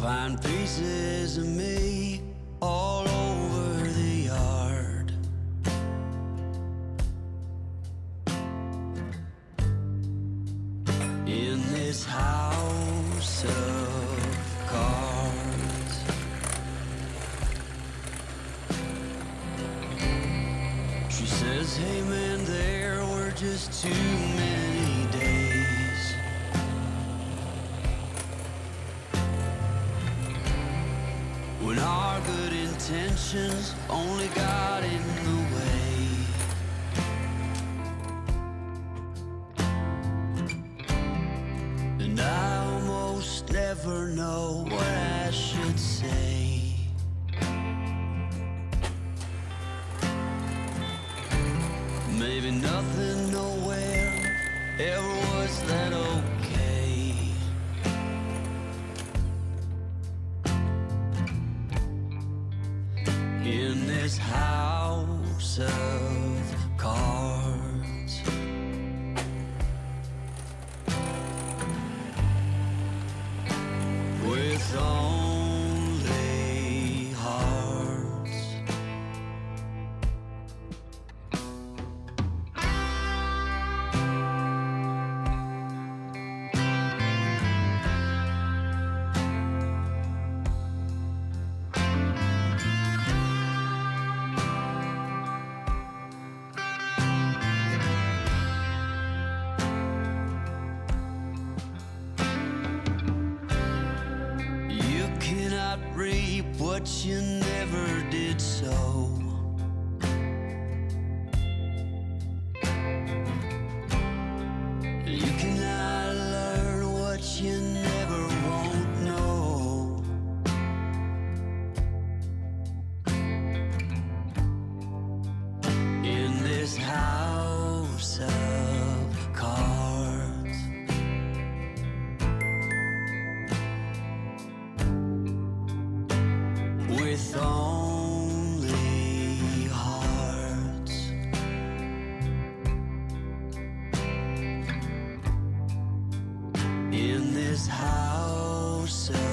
find pieces of me all over the yard. In this house of cards, she says, hey man, there were just too many days. When our good intentions only got in the way. And I almost never know what I should say. Maybe nothing nowhere ever was that okay. In this house of cards, with only hearts. You cannot reap what you never did sow. You cannot learn what you never won't know. In this house of cards, with only hearts. In this house of